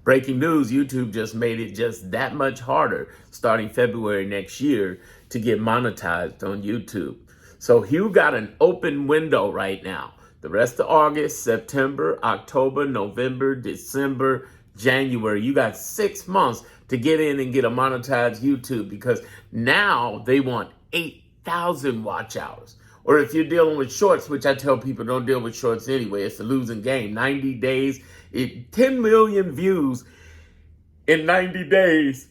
Breaking news, YouTube just made it just that much harder starting February next year to get monetized on YouTube. So Hugh got an open window right now. The rest of August, September, October, November, December, January. You got 6 months to get in and get a monetized YouTube because now they want 8,000 watch hours. Or if you're dealing with shorts, which I tell people don't deal with shorts anyway, it's a losing game. 90 days, 10 million views in 90 days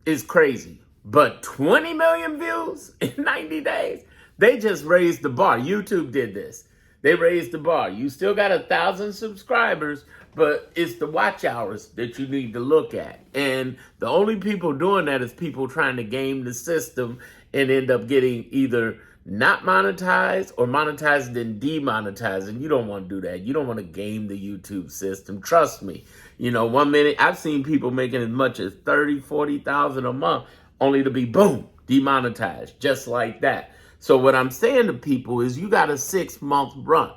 is crazy. But 20 million views in 90 days, they just raised the bar. YouTube did this. They raised the bar. You still got 1,000 subscribers, but it's the watch hours that you need to look at. And the only people doing that is people trying to game the system and end up getting either not monetized or monetized and demonetized. And you don't want to do that. You don't want to game the YouTube system. Trust me. You know, 1 minute, I've seen people making as much as 30, 40,000 a month only to be, boom, demonetized just like that. So what I'm saying to people is you got a 6-month run.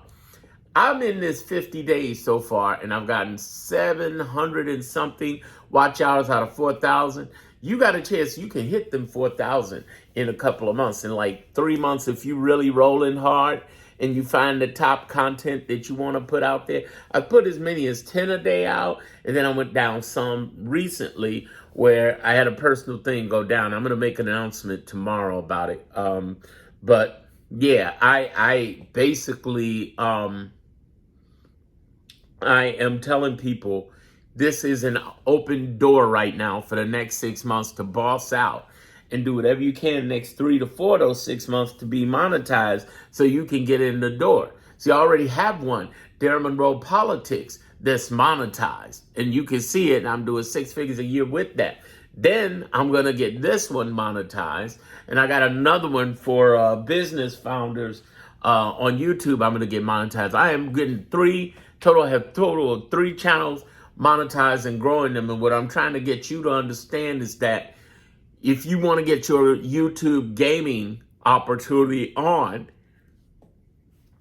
I'm in this 50 days so far, and I've gotten 700 and something watch hours out of 4,000. You got a chance you can hit them 4,000 in a couple of months. In like 3 months, if you really rolling hard and you find the top content that you want to put out there. I put as many as 10 a day out, and then I went down some recently where I had a personal thing go down. I'm going to make an announcement tomorrow about it. But yeah, I basically, I am telling people this is an open door right now for the next 6 months to boss out and do whatever you can next 3 to 4 of those 6 months to be monetized so you can get in the door. So you already have one, Darren Monroe Politics, that's monetized. And you can see it, and I'm doing 6 figures a year with that. Then I'm going to get this one monetized. And I got another one for business founders on YouTube. I'm going to get monetized. I am getting I have total of 3 channels monetized and growing them. And what I'm trying to get you to understand is that if you want to get your YouTube gaming opportunity on,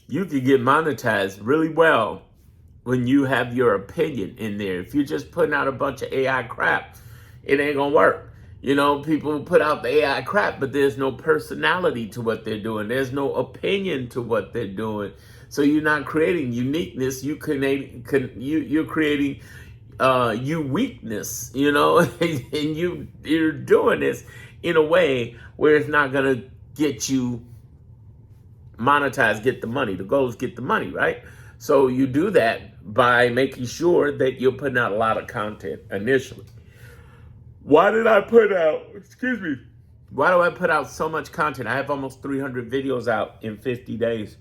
you can get monetized really well when you have your opinion in there. If you're just putting out a bunch of AI crap, it ain't gonna work. You know, people put out the AI crap, but there's no personality to what they're doing. There's no opinion to what they're doing. So you're not creating uniqueness. You're creating you weakness, you know, and you're doing this in a way where it's not gonna get you monetized, get the money. The goal is get the money, right? So you do that by making sure that you're putting out a lot of content initially. Why do I put out so much content? I have almost 300 videos out in 50 days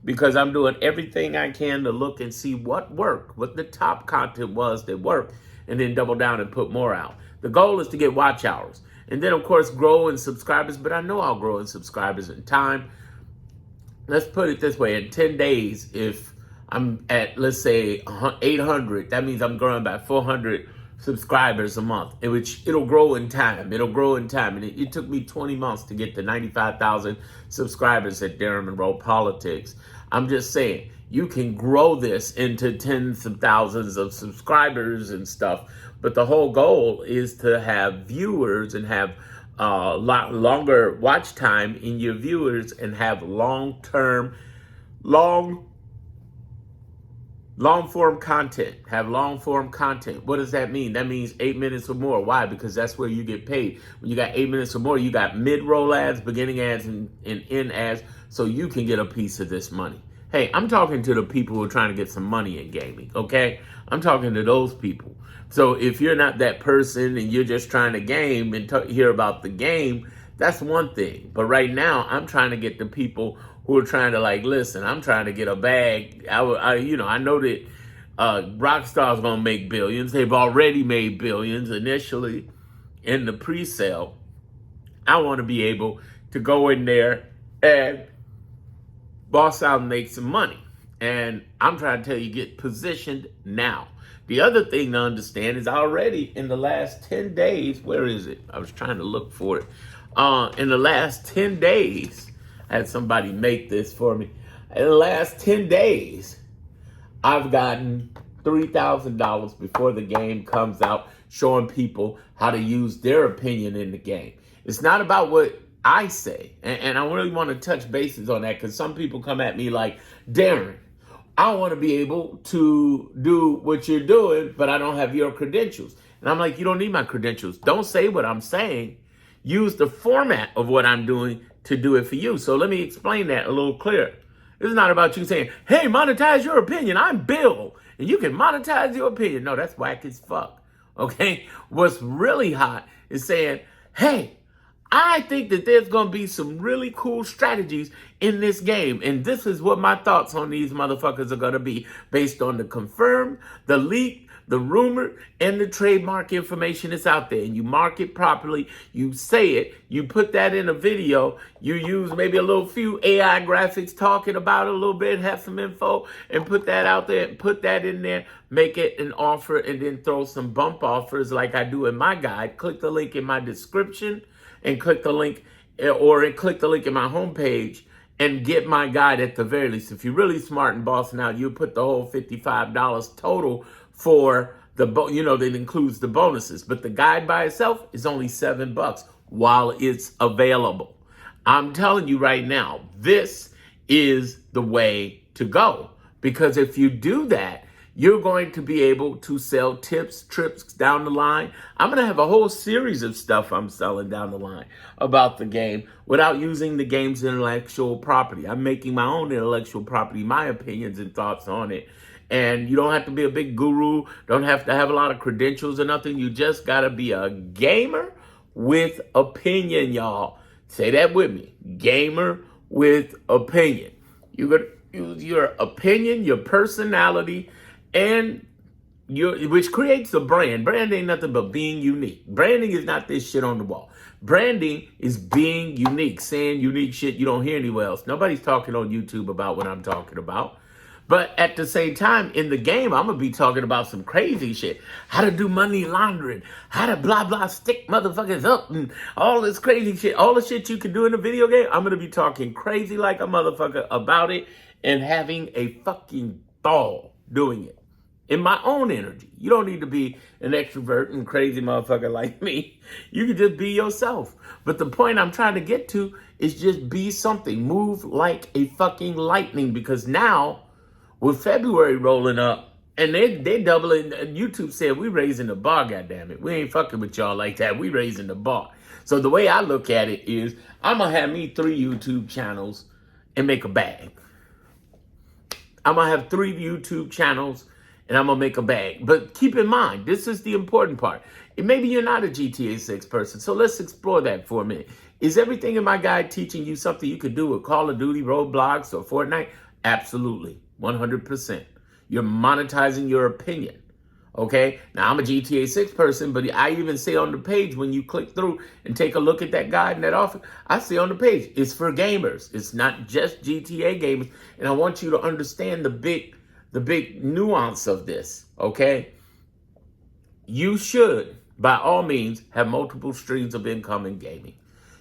because I'm doing everything I can to look and see what worked, what the top content was that worked, and then double down and put more out. The goal is to get watch hours and then, of course, grow in subscribers, but I know I'll grow in subscribers in time. Let's put it this way. In 10 days, if I'm at, let's say, 800, that means I'm growing by 400 subscribers a month, in which it'll grow in time. It'll grow in time. And it took me 20 months to get to 95,000 subscribers at Darren Monroe Politics. I'm just saying, you can grow this into tens of thousands of subscribers and stuff. But the whole goal is to have viewers and have a lot longer watch time in your viewers and have long-form content. Have long-form content. What does that mean? That means 8 minutes or more. Why? Because that's where you get paid. When you got 8 minutes or more, you got mid-roll ads, beginning ads, and end ads, so you can get a piece of this money. Hey, I'm talking to the people who are trying to get some money in gaming, okay? I'm talking to those people. So if you're not that person and you're just trying to game and hear about the game, that's one thing. But right now, I'm trying to get the people who are trying to, like, listen, I'm trying to get a bag. I know that Rockstar's going to make billions. They've already made billions initially in the pre-sale. I want to be able to go in there and boss out and make some money. And I'm trying to tell you, get positioned now. The other thing to understand is already in the last 10 days, where is it? I was trying to look for it. In the last 10 days, I had somebody make this for me. In the last 10 days, I've gotten $3,000 before the game comes out, showing people how to use their opinion in the game. It's not about what I say. And I really want to touch bases on that because some people come at me like, Darren, I want to be able to do what you're doing, but I don't have your credentials. And I'm like, you don't need my credentials. Don't say what I'm saying. Use the format of what I'm doing to do it for you. So let me explain that a little clearer. This is not about you saying, hey, monetize your opinion. I'm Bill, and you can monetize your opinion. No, that's whack as fuck. Okay? What's really hot is saying, hey, I think that there's going to be some really cool strategies in this game. And this is what my thoughts on these motherfuckers are going to be based on the confirmed, the leak, the rumor, and the trademark information that's out there. And you mark it properly. You say it. You put that in a video. You use maybe a little few AI graphics talking about it a little bit, have some info, and put that out there, and put that in there, make it an offer, and then throw some bump offers like I do in my guide. Click the link in my description and click the link click the link in my homepage and get my guide at the very least. If you're really smart and bossing out, you put the whole $55 total for the, that includes the bonuses. But the guide by itself is only $7 while it's available. I'm telling you right now, this is the way to go. Because if you do that, you're going to be able to sell tips, trips down the line. I'm going to have a whole series of stuff I'm selling down the line about the game without using the game's intellectual property. I'm making my own intellectual property, my opinions and thoughts on it. And you don't have to be a big guru, don't have to have a lot of credentials or nothing. You just got to be a gamer with opinion, y'all. Say that with me. Gamer with opinion. You're going to use your opinion, your personality, and which creates a brand. Brand ain't nothing but being unique. Branding is not this shit on the wall. Branding is being unique, saying unique shit you don't hear anywhere else. Nobody's talking on YouTube about what I'm talking about. But at the same time, in the game, I'm going to be talking about some crazy shit. How to do money laundering. How to blah, blah, stick motherfuckers up. And all this crazy shit. All the shit you can do in a video game. I'm going to be talking crazy like a motherfucker about it and having a fucking ball doing it. In my own energy. You don't need to be an extrovert and crazy motherfucker like me. You can just be yourself. But the point I'm trying to get to is just be something. Move like a fucking lightning. Because now, with February rolling up, and they doubling, YouTube said, we raising the bar, goddammit. We ain't fucking with y'all like that. We raising the bar. So the way I look at it is, I'm going to have me 3 YouTube channels and make a bag. I'm going to have 3 YouTube channels and I'm going to make a bag. But keep in mind, this is the important part. Maybe you're not a GTA 6 person, so let's explore that for a minute. Is everything in my guide teaching you something you could do with Call of Duty, Roblox, or Fortnite? Absolutely, 100%. You're monetizing your opinion, okay? Now, I'm a GTA 6 person, but I even say on the page when you click through and take a look at that guide and that offer, I say on the page, it's for gamers. It's not just GTA gamers. And I want you to understand the big nuance of this, okay? You should, by all means, have multiple streams of income in gaming.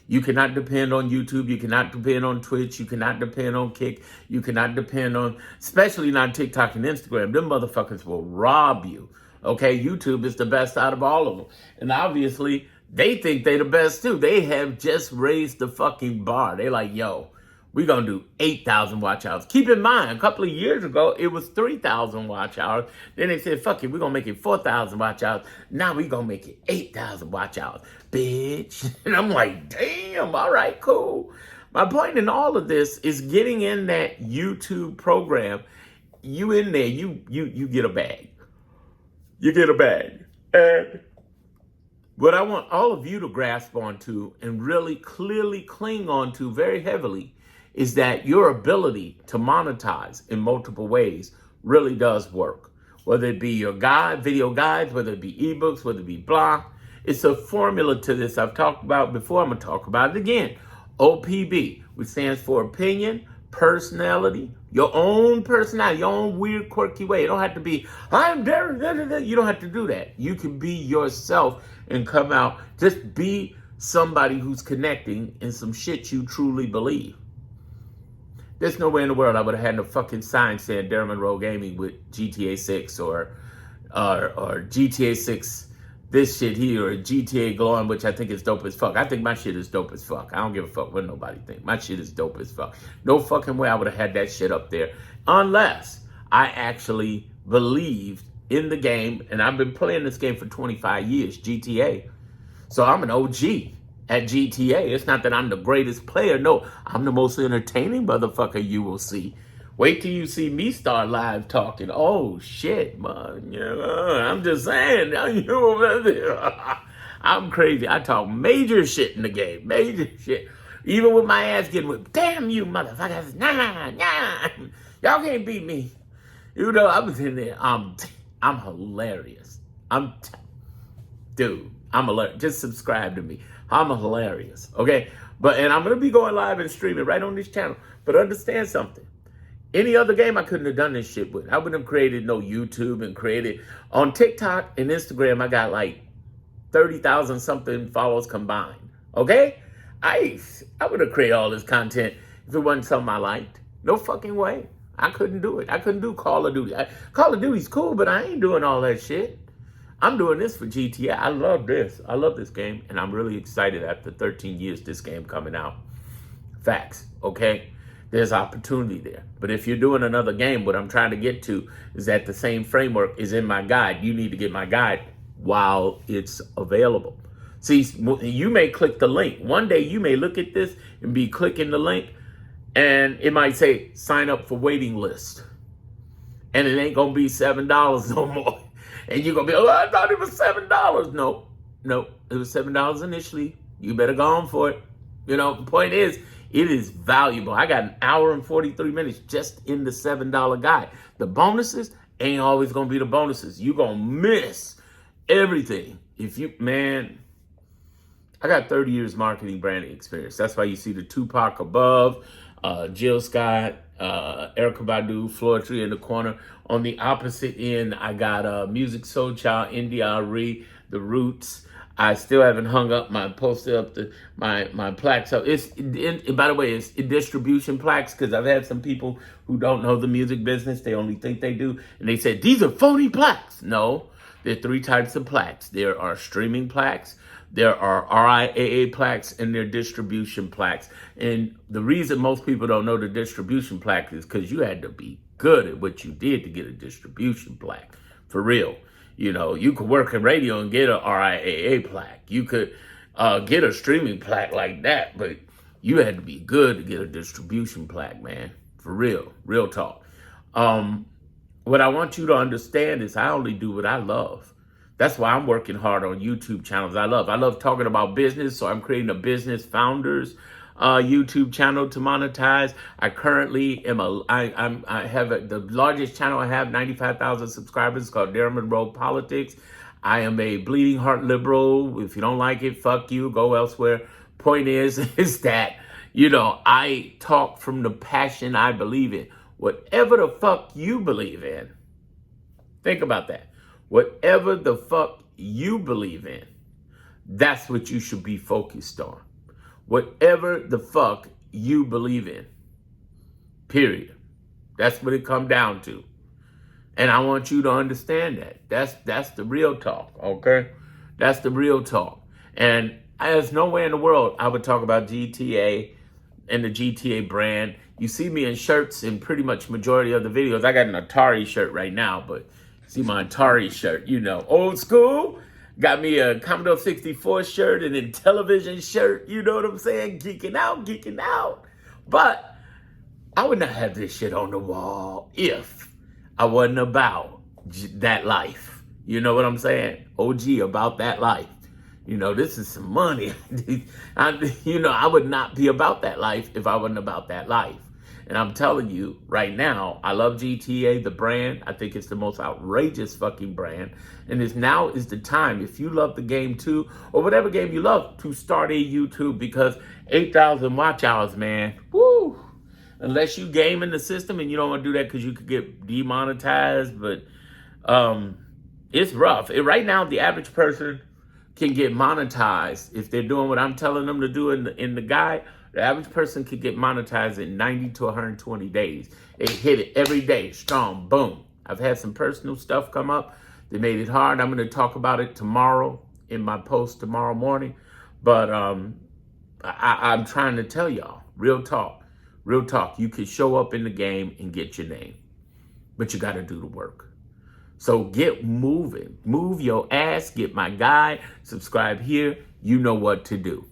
You cannot depend on YouTube. You cannot depend on Twitch. You cannot depend on Kick. You cannot depend on, especially not TikTok and Instagram. Them motherfuckers will rob you, okay? YouTube is the best out of all of them. And obviously, they think they the best too. They have just raised the fucking bar. They like, yo, we're going to do 8,000 watch hours. Keep in mind, a couple of years ago, it was 3,000 watch hours. Then they said, fuck it, we're going to make it 4,000 watch hours. Now we're going to make it 8,000 watch hours, bitch. And I'm like, damn, all right, cool. My point in all of this is getting in that YouTube program. You in there, you get a bag. You get a bag. And what I want all of you to grasp onto and really clearly cling onto very heavily is that your ability to monetize in multiple ways really does work. Whether it be your guide, video guides, whether it be ebooks, whether it be blog. It's a formula to this I've talked about before. I'm going to talk about it again. OPB, which stands for opinion, personality, your own personality, your own weird, quirky way. It don't have to be, I'm Darren. You don't have to do that. You can be yourself and come out. Just be somebody who's connecting in some shit you truly believe. There's no way in the world I would have had no fucking sign saying Darren Monroe Gaming with GTA 6 or GTA 6 this shit here or GTA Glowing, which I think is dope as fuck. I think my shit is dope as fuck. I don't give a fuck what nobody think. My shit is dope as fuck. No fucking way I would have had that shit up there unless I actually believed in the game, and I've been playing this game for 25 years, GTA. So I'm an OG at GTA. It's not that I'm the greatest player. No, I'm the most entertaining motherfucker you will see. Wait till you see me start live talking. Oh, shit, man. I'm just saying. I'm crazy. I talk major shit in the game. Major shit. Even with my ass getting whipped. Damn you, motherfuckers. Nah. Y'all can't beat me. I was in there. I'm hilarious. Dude, I'm hilarious. Just subscribe to me. I'm hilarious. Okay? And I'm going to be going live and streaming right on this channel. But understand something. Any other game I couldn't have done this shit with. I wouldn't have created no YouTube and created. On TikTok and Instagram, I got like 30,000 something followers combined. Okay? I would have created all this content if it wasn't something I liked. No fucking way. I couldn't do it. I couldn't do Call of Duty. Call of Duty's cool, but I ain't doing all that shit. I'm doing this for GTA. I love this. I love this game, and I'm really excited after 13 years this game coming out. Facts, okay? There's opportunity there. But if you're doing another game, what I'm trying to get to is that the same framework is in my guide. You need to get my guide while it's available. See, you may click the link. One day you may look at this and be clicking the link, and it might say, sign up for waiting list. And it ain't going to be $7 no more. And you're going to be, I thought it was $7. No, it was $7 initially. You better go on for it. The point is, it is valuable. I got an hour and 43 minutes just in the $7 guide. The bonuses ain't always going to be the bonuses. You're going to miss everything. I got 30 years marketing branding experience. That's why you see the Tupac above, Jill Scott, Erykah Badu, Floetry in the corner. On the opposite end, I got Music Soul Child, NDRE, The Roots. I still haven't hung up my poster up my plaques. So by the way, it's distribution plaques because I've had some people who don't know the music business. They only think they do. And they said, these are phony plaques. No, there are 3 types of plaques. There are streaming plaques. There are RIAA plaques and there are distribution plaques. And the reason most people don't know the distribution plaque is because you had to be good at what you did to get a distribution plaque. For real. You could work in radio and get a RIAA plaque. You could get a streaming plaque like that, but you had to be good to get a distribution plaque, man. For real. Real talk. What I want you to understand is I only do what I love. That's why I'm working hard on YouTube channels I love talking about business, so I'm creating a business founders YouTube channel to monetize. I currently am I have the largest channel I have, 95,000 subscribers, called Darren Monroe Politics. I am a bleeding heart liberal. If you don't like it, fuck you, go elsewhere. Point is that, I talk from the passion I believe in. Whatever the fuck you believe in, think about that. Whatever the fuck you believe in, that's what you should be focused on. Whatever the fuck you believe in, period. That's what it comes down to. And I want you to understand that. That's the real talk, okay? That's the real talk. And there's no way in the world I would talk about GTA and the GTA brand. You see me in shirts in pretty much majority of the videos. I got an Atari shirt right now, but see my Atari shirt, old school. Got me a Commodore 64 shirt and a television shirt. You know what I'm saying? Geeking out. But I would not have this shit on the wall if I wasn't about that life. You know what I'm saying? OG about that life. This is some money. I would not be about that life if I wasn't about that life. And I'm telling you right now, I love GTA, the brand. I think it's the most outrageous fucking brand. And now is the time, if you love the game too, or whatever game you love, to start a YouTube, because 8,000 watch hours, man. Woo! Unless you game in the system, and you don't want to do that because you could get demonetized, but it's rough. Right now, the average person can get monetized if they're doing what I'm telling them to do in the guide. The average person could get monetized in 90 to 120 days. They hit it every day, strong, boom. I've had some personal stuff come up that made it hard. I'm going to talk about it tomorrow in my post tomorrow morning. But I'm trying to tell y'all, real talk, you can show up in the game and get your name, but you got to do the work. So get moving, move your ass, get my guide, subscribe here. You know what to do.